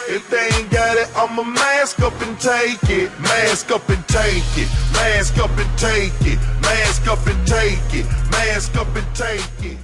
If they ain't got it, I'ma mask up and take it. Mask up and take it. Mask up and take it. Mask up and take it. Mask up and take it.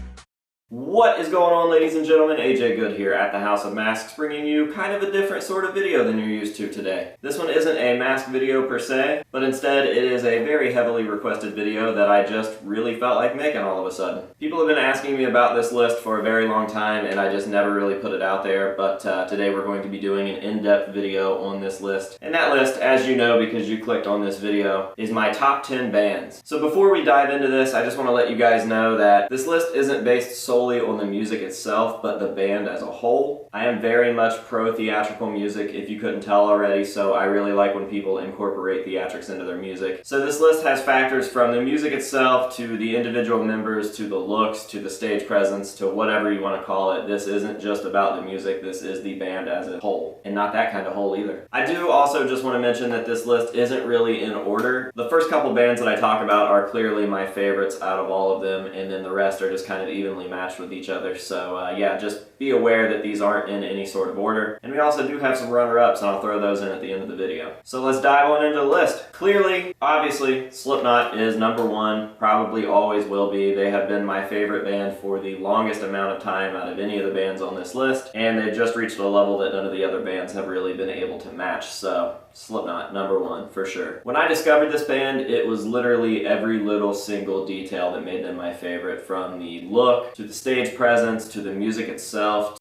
What is going on, ladies and gentlemen? AJ Good here at the House of Masks, bringing you kind of a different sort of video than you're used to today. This one isn't a mask video per se, but instead it is a very heavily requested video that I just really felt like making all of a sudden. People have been asking me about this list for a very long time and I just never really put it out there, but today we're going to be doing an in-depth video on this list. And that list, as you know because you clicked on this video, is my top 10 bands. So before we dive into this, I just want to let you guys know that this list isn't based solely on the music itself, but the band as a whole. I am very much pro theatrical music, if you couldn't tell already, so I really like when people incorporate theatrics into their music. So this list has factors from the music itself, to the individual members, to the looks, to the stage presence, to whatever you want to call it. This isn't just about the music, this is the band as a whole. And not that kind of whole either. I do also just want to mention that this list isn't really in order. The first couple bands that I talk about are clearly my favorites out of all of them, and then the rest are just kind of evenly matched with each other. So yeah, just be aware that these aren't in any sort of order. And we also do have some runner-ups, and I'll throw those in at the end of the video. So let's dive on into the list. Clearly, obviously, Slipknot is number one, probably always will be. They have been my favorite band for the longest amount of time out of any of the bands on this list, and they've just reached a level that none of the other bands have really been able to match. So Slipknot, number one, for sure. When I discovered this band, it was literally every little single detail that made them my favorite, from the look, to the stage presence, to the music itself.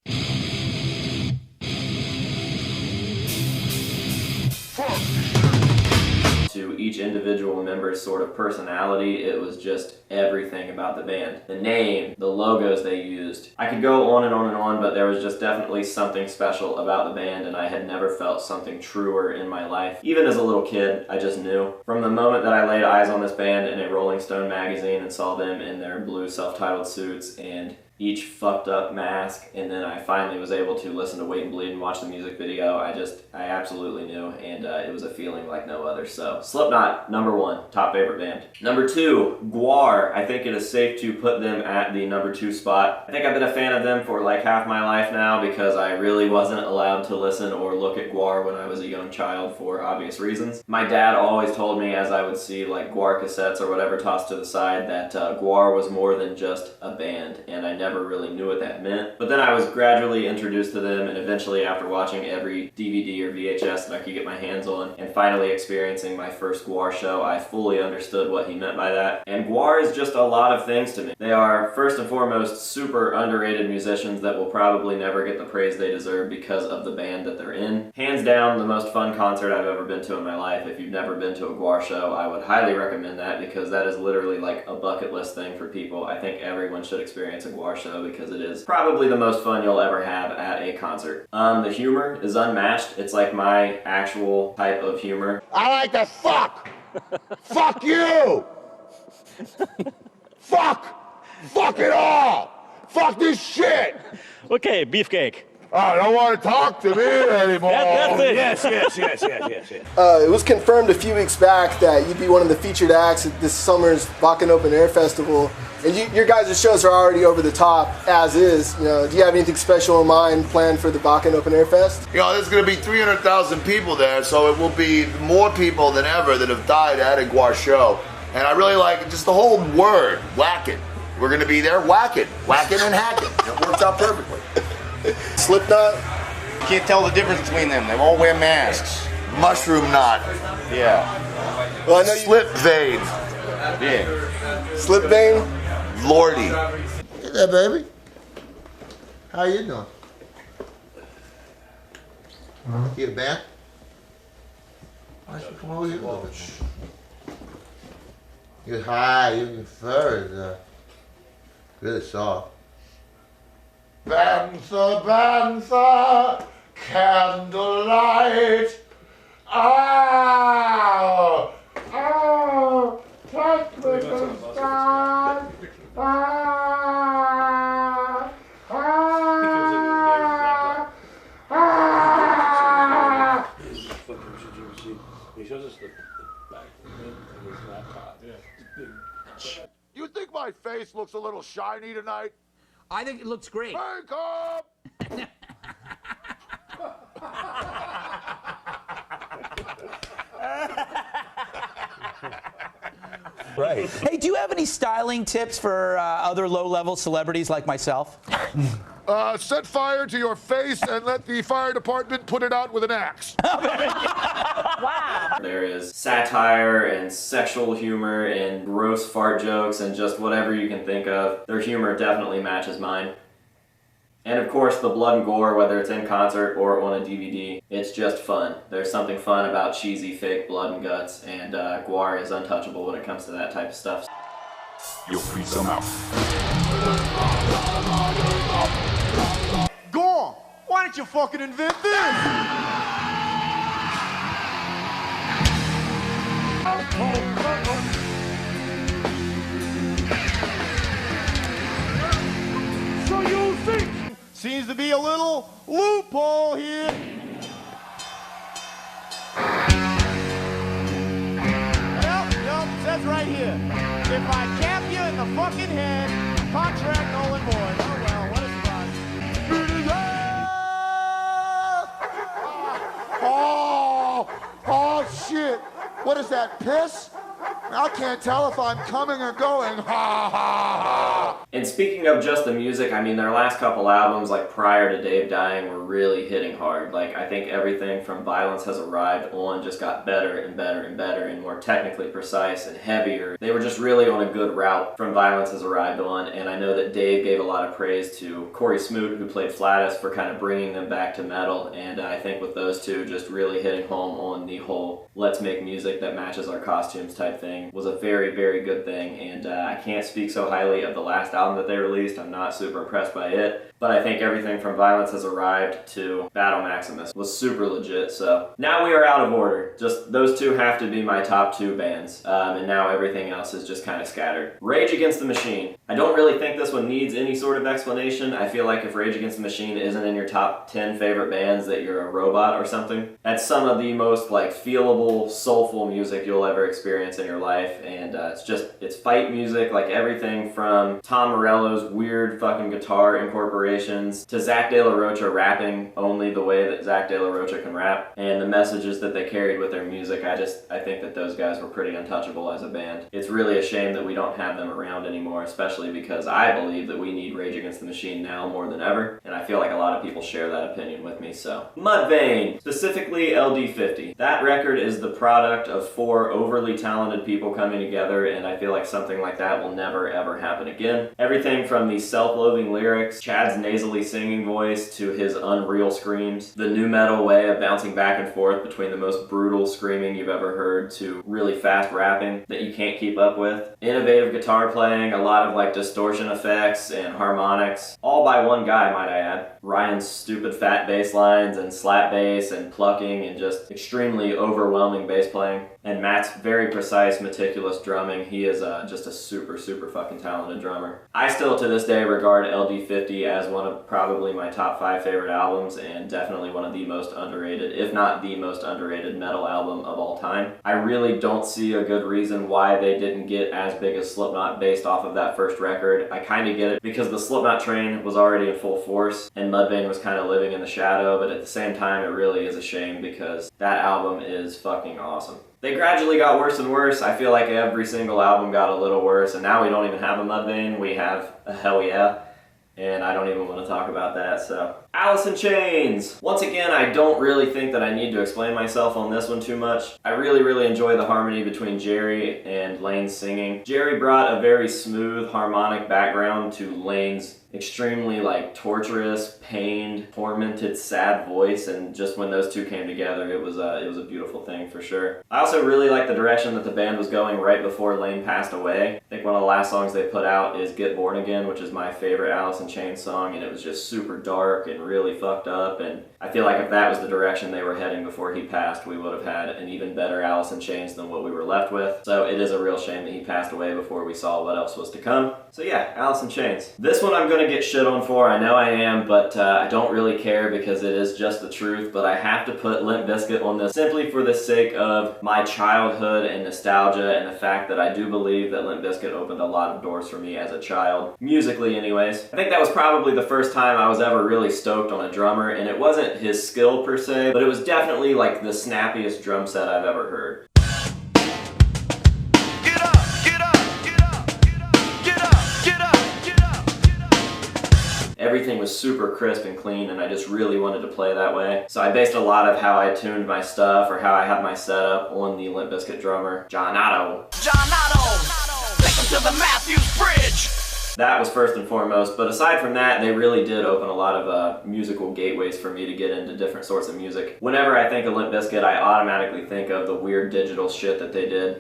To each individual member's sort of personality. It was just everything about the band. The name, the logos they used. I could go on and on and on, but there was just definitely something special about the band, and I had never felt something truer in my life. Even as a little kid, I just knew. From the moment that I laid eyes on this band in a Rolling Stone magazine and saw them in their blue self-titled suits and each fucked up mask, and then I finally was able to listen to Wait and Bleed and watch the music video, I absolutely knew, and it was a feeling like no other. So Slipknot, number one, top favorite band. Number two, Gwar. I think it is safe to put them at the number two spot. I think I've been a fan of them for like half my life now, because I really wasn't allowed to listen or look at Gwar when I was a young child for obvious reasons. My dad always told me, as I would see like Gwar cassettes or whatever tossed to the side, that Gwar was more than just a band, and I never really knew what that meant. But then I was gradually introduced to them, and eventually, after watching every DVD or VHS that I could get my hands on, and finally experiencing my first Gwar show, I fully understood what he meant by that. And Gwar is just a lot of things to me. They are, first and foremost, super underrated musicians that will probably never get the praise they deserve because of the band that they're in. Hands down, the most fun concert I've ever been to in my life. If you've never been to a Gwar show, I would highly recommend that, because that is literally like a bucket list thing for people. I think everyone should experience a Gwar show, because it is probably the most fun you'll ever have at a concert. The humor is unmatched. It's like my actual type of humor. I like to fuck! Fuck you! Fuck! Fuck it all! Fuck this shit! Okay, beefcake. I don't want to talk to me anymore. That's it. Yes. It was confirmed a few weeks back that you'd be one of the featured acts at this summer's Wacken Open Air Festival. And your guys' shows are already over the top, as is. You know, do you have anything special in mind planned for the Wacken Open Air Fest? You know, there's going to be 300,000 people there, so it will be more people than ever that have died at a Gwar show. And I really like just the whole word, whacking. We're going to be there whacking and hacking. It works out perfectly. Slipknot? You can't tell the difference between them. They all wear masks. Mushroom knot. Yeah. Well, I know Slip vein. Yeah. Slipknot? Lordy. Hey there, baby. How you doing? You a band? Why don't you come over here a little bit? You're high, your fur is really soft. Banza, Banza, candlelight. Ah, ah, touch with the stars. Ah, ah, ah. He shows us the back of his laptop. Yeah. You think my face looks a little shiny tonight? I think it looks great. Makeup! right. Hey, do you have any styling tips for other low-level celebrities like myself? Set fire to your face and let the fire department put it out with an axe. Wow. There is satire and sexual humor and gross fart jokes and just whatever you can think of. Their humor definitely matches mine. And of course, the blood and gore, whether it's in concert or on a DVD, it's just fun. There's something fun about cheesy, fake blood and guts, and Gwar is untouchable when it comes to that type of stuff. You'll freak some out. Go on! Why don't you fucking invent this? So you think? Seems to be a little loophole here. Yep, it says right here. If I cap you in the fucking head, contract null and void. Oh well, what a surprise. Oh shit. What is that, piss? I can't tell if I'm coming or going. Ha ha ha. And speaking of just the music, I mean, their last couple albums, like prior to Dave dying, were really hitting hard. Like, I think everything from Violence Has Arrived on just got better and better and better and more technically precise and heavier. They were just really on a good route from Violence Has Arrived on, and I know that Dave gave a lot of praise to Corey Smoot, who played Flatus, for kind of bringing them back to metal, and I think with those two just really hitting home on the whole let's make music that matches our costumes type thing was a very, very good thing, and I can't speak so highly of the last album that they released. I'm not super impressed by it, but I think everything from Violence Has Arrived to Battle Maximus was super legit. So now we are out of order. Just those two have to be my top two bands, and now everything else is just kind of scattered. Rage Against the Machine. I don't really think this one needs any sort of explanation. I feel like if Rage Against the Machine isn't in your top 10 favorite bands, that you're a robot or something. That's some of the most like feelable, soulful music you'll ever experience in your life, and it's fight music, like everything from Tom Morello's weird fucking guitar incorporations to Zach De La Rocha rapping only the way that Zach De La Rocha can rap, and the messages that they carried with their music. I think that those guys were pretty untouchable as a band. It's really a shame that we don't have them around anymore, especially because I believe that we need Rage Against the Machine now more than ever, and I feel like a lot of people share that opinion with me. So Mudvayne, specifically LD50. That record is the product of 4 overly talented people coming together, and I feel like something like that will never ever happen again. Everything from the self-loathing lyrics, Chad's nasally singing voice, to his unreal screams, the nu metal way of bouncing back and forth between the most brutal screaming you've ever heard to really fast rapping that you can't keep up with, innovative guitar playing, a lot of like distortion effects and harmonics, all by one guy, might I add. Ryan's stupid fat bass lines and slap bass and plucking and just extremely overwhelming bass playing, and Matt's very precise, meticulous drumming. He is just a super, super fucking talented drummer. I still to this day regard LD50 as one of probably my top 5 favorite albums, and definitely one of the most underrated, if not the most underrated metal album of all time. I really don't see a good reason why they didn't get as big as Slipknot based off of that first record. I kind of get it because the Slipknot train was already in full force and Mudvayne was kind of living in the shadow, but at the same time it really is a shame because that album is fucking awesome. They gradually got worse and worse. I feel like every single album got a little worse, and now we don't even have a Mudvayne, we have a Hell Yeah, and I don't even want to talk about that, so. Alice in Chains! Once again, I don't really think that I need to explain myself on this one too much. I really, really enjoy the harmony between Jerry and Lane's singing. Jerry brought a very smooth harmonic background to Lane's extremely like torturous, pained, tormented, sad voice, and just when those two came together, it was a beautiful thing for sure. I also really like the direction that the band was going right before Lane passed away. I think one of the last songs they put out is Get Born Again, which is my favorite Alice in Chains song, and it was just super dark and really fucked up, and I feel like if that was the direction they were heading before he passed, we would have had an even better Alice in Chains than what we were left with. So it is a real shame that he passed away before we saw what else was to come. So yeah, Alice in Chains. This one I'm gonna get shit on for, I know I am, but I don't really care because it is just the truth, but I have to put Limp Bizkit on this simply for the sake of my childhood and nostalgia and the fact that I do believe that Limp Bizkit opened a lot of doors for me as a child, musically anyways. I think that was probably the first time I was ever really stoked on a drummer, and it wasn't his skill per se, but it was definitely like the snappiest drum set I've ever heard. Get up, everything was super crisp and clean, and I just really wanted to play that way. So I based a lot of how I tuned my stuff or how I had my setup on the Limp Bizkit drummer, John Otto. Take him to the Matthews Bridge! That was first and foremost, but aside from that, they really did open a lot of musical gateways for me to get into different sorts of music. Whenever I think of Limp Bizkit, I automatically think of the weird digital shit that they did.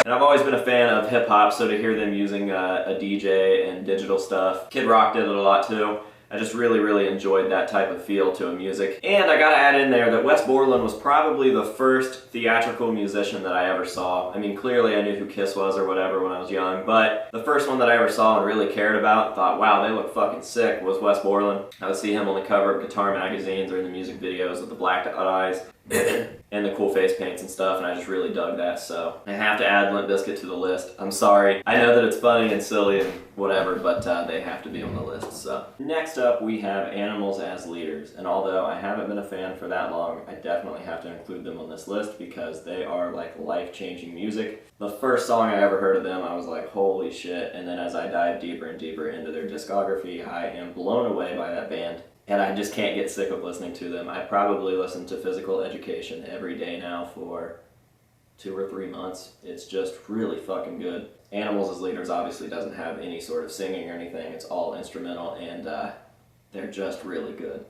And I've always been a fan of hip-hop, so to hear them using a DJ and digital stuff. Kid Rock did it a lot too. I just really enjoyed that type of feel to a music. And I gotta add in there that Wes Borland was probably the first theatrical musician that I ever saw. I mean, clearly I knew who Kiss was or whatever when I was young, but the first one that I ever saw and really cared about, thought, wow, they look fucking sick, was Wes Borland. I would see him on the cover of guitar magazines or in the music videos with the blacked out eyes and the cool face paints and stuff, and I just really dug that, so I have to add Limp Bizkit to the list. I'm sorry. I know that it's funny and silly and whatever, but they have to be on the list, so. Next up, we have Animals as Leaders, and although I haven't been a fan for that long, I definitely have to include them on this list because they are like life-changing music. The first song I ever heard of them, I was like, holy shit, and then as I dive deeper and deeper into their discography, I am blown away by that band. And I just can't get sick of listening to them. I probably listen to Physical Education every day now for 2 or 3 months. It's just really fucking good. Animals as Leaders obviously doesn't have any sort of singing or anything. It's all instrumental, and they're just really good.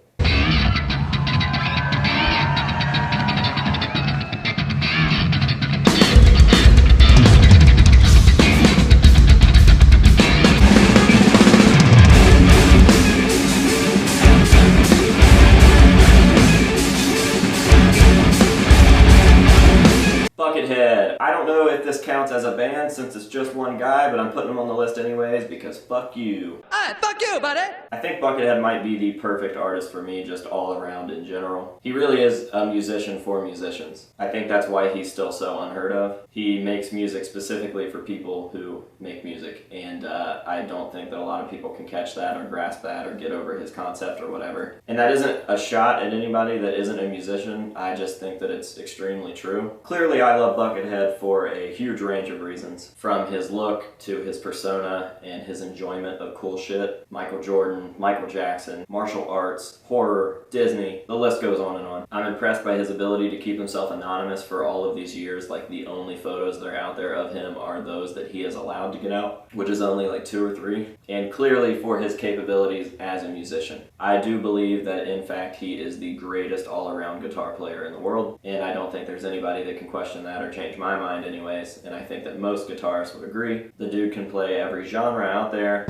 Buckethead. I don't know if this counts as a band since it's just one guy, but I'm putting him on the list anyways because fuck you. Alright, fuck you, buddy! I think Buckethead might be the perfect artist for me just all around in general. He really is a musician for musicians. I think that's why he's still so unheard of. He makes music specifically for people who make music, and I don't think that a lot of people can catch that or grasp that or get over his concept or whatever. And that isn't a shot at anybody that isn't a musician, I just think that it's extremely true. Clearly I love Buckethead for a huge range of reasons, from his look to his persona and his enjoyment of cool shit. Michael Jordan, Michael Jackson, martial arts, horror, Disney, the list goes on and on. I'm impressed by his ability to keep himself anonymous for all of these years. Like, the only photos that are out there of him are those that he is allowed to get out, which is only like 2 or 3. And clearly for his capabilities as a musician. I do believe that in fact he is the greatest all-around guitar player in the world, and I don't think there's anybody that can question that or change my mind anyways, and I think that most guitarists would agree. The dude can play every genre out there.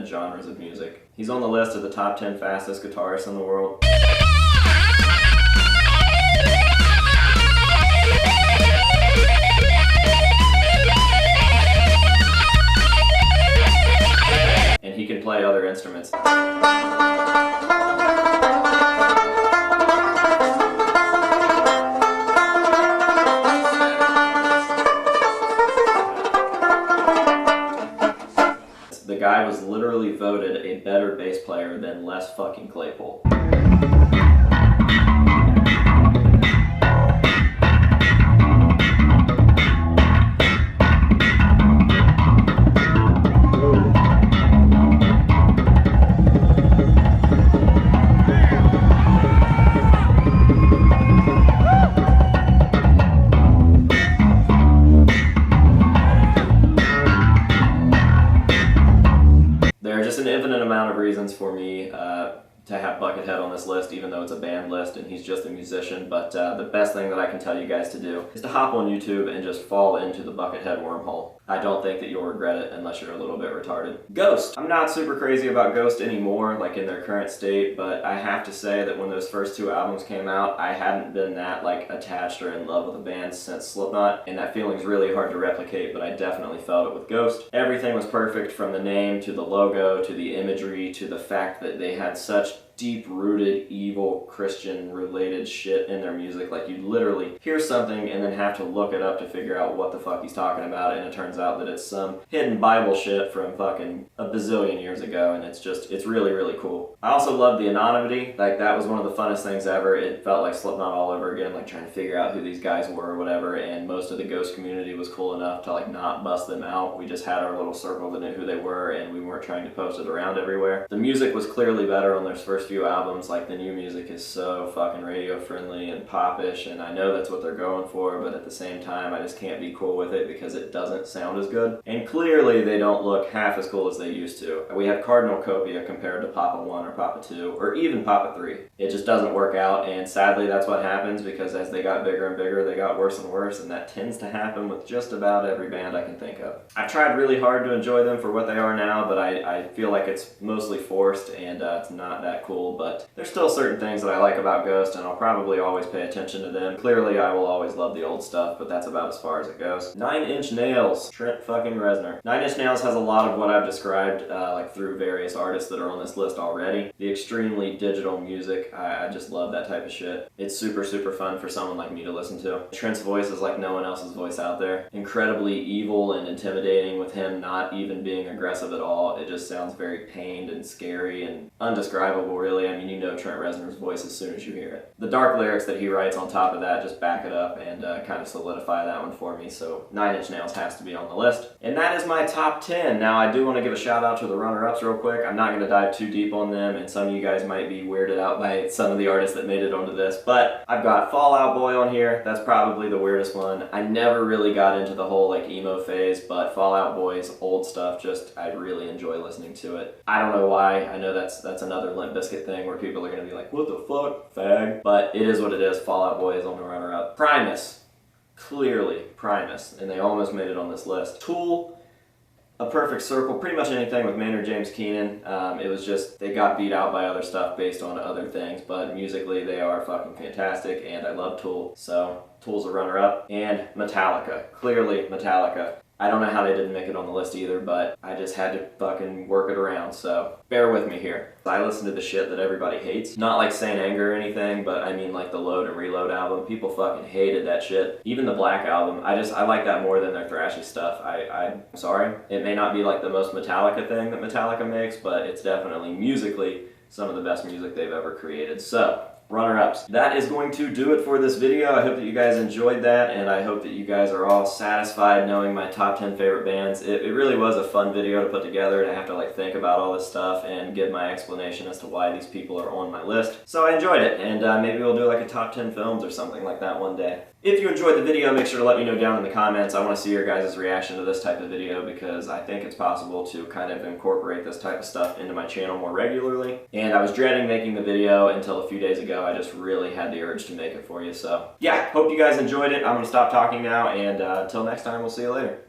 Genres of music. He's on the list of the top 10 fastest guitarists in the world. And he can play other instruments. The guy was literally voted a better bass player than Les fucking Claypool. an infinite amount of reasons for me to have Buckethead on this list, even though it's a band list and he's just a musician. But the best thing that I can tell you guys to do is to hop on YouTube and just fall into the Buckethead wormhole. I don't think that you'll regret it unless you're a little bit retarded. Ghost. I'm not super crazy about Ghost anymore, like in their current state, but I have to say that when those first 2 albums came out, I hadn't been that like attached or in love with a band since Slipknot, and that feeling's really hard to replicate, but I definitely felt it with Ghost. Everything was perfect, from the name to the logo to the imagery to the fact that they had such deep-rooted, evil, Christian-related shit in their music. Like, you literally hear something and then have to look it up to figure out what the fuck he's talking about, and it turns out that it's some hidden Bible shit from fucking a bazillion years ago, and it's really, really cool. I also love the anonymity. Like, that was one of the funnest things ever. It felt like Slipknot all over again, like trying to figure out who these guys were or whatever, and most of the Ghost community was cool enough to like not bust them out. We just had our little circle that knew who they were, and we weren't trying to post it around everywhere. The music was clearly better on their first few albums. Like, the new music is so fucking radio friendly and popish, and I know that's what they're going for, but at the same time I just can't be cool with it because it doesn't sound as good, and clearly they don't look half as cool as they used to. We have Cardinal Copia compared to Papa 1 or Papa 2 or even Papa 3. It just doesn't work out, and sadly that's what happens, because as they got bigger and bigger they got worse and worse, and that tends to happen with just about every band I can think of. I've tried really hard to enjoy them for what they are now, but I feel like it's mostly forced, and it's not that cool, but there's still certain things that I like about Ghost, and I'll probably always pay attention to them. Clearly, I will always love the old stuff, but that's about as far as it goes. 9 Inch Nails, Trent fucking Reznor. 9 Inch Nails has a lot of what I've described, like through various artists that are on this list already. The extremely digital music, I just love that type of shit. It's super, super fun for someone like me to listen to. Trent's voice is like no one else's voice out there. Incredibly evil and intimidating, with him not even being aggressive at all. It just sounds very pained and scary and undescribable, really. I mean, you know Trent Reznor's voice as soon as you hear it. The dark lyrics that he writes on top of that just back it up and kind of solidify that one for me, so 9 Inch Nails has to be on the list. And that is my top 10. Now, I do want to give a shout out to the runner-ups real quick. I'm not going to dive too deep on them, and some of you guys might be weirded out by some of the artists that made it onto this, but I've got Fall Out Boy on here. That's probably the weirdest one. I never really got into the whole like emo phase, but Fall Out Boy's old stuff, just I really enjoy listening to it. I don't know why. I know that's another Limp Bizkit thing where people are going to be like, what the fuck, fag? But it is what it is. Fall Out Boy is on the runner-up. Primus, clearly Primus, and they almost made it on this list. Tool, A Perfect Circle, pretty much anything with Maynard James Keenan. It was just, they got beat out by other stuff based on other things, but musically they are fucking fantastic, and I love Tool, so Tool's a runner-up. And Metallica, clearly Metallica. I don't know how they didn't make it on the list either, but I just had to fucking work it around, so bear with me here. I listen to the shit that everybody hates. Not like Saint Anger or anything, but I mean like the Load and Reload album. People fucking hated that shit. Even the Black album, I like that more than their thrashy stuff. I'm sorry. It may not be like the most Metallica thing that Metallica makes, but it's definitely musically some of the best music they've ever created. So, runner-ups. That is going to do it for this video. I hope that you guys enjoyed that, and I hope that you guys are all satisfied knowing my top 10 favorite bands. It really was a fun video to put together, and I have to like think about all this stuff and give my explanation as to why these people are on my list. So I enjoyed it, and maybe we'll do like a top 10 films or something like that one day. If you enjoyed the video, make sure to let me know down in the comments. I want to see your guys' reaction to this type of video, because I think it's possible to kind of incorporate this type of stuff into my channel more regularly. And I was dreading making the video until a few days ago. I just really had the urge to make it for you. So yeah, hope you guys enjoyed it. I'm going to stop talking now, and until next time, we'll see you later.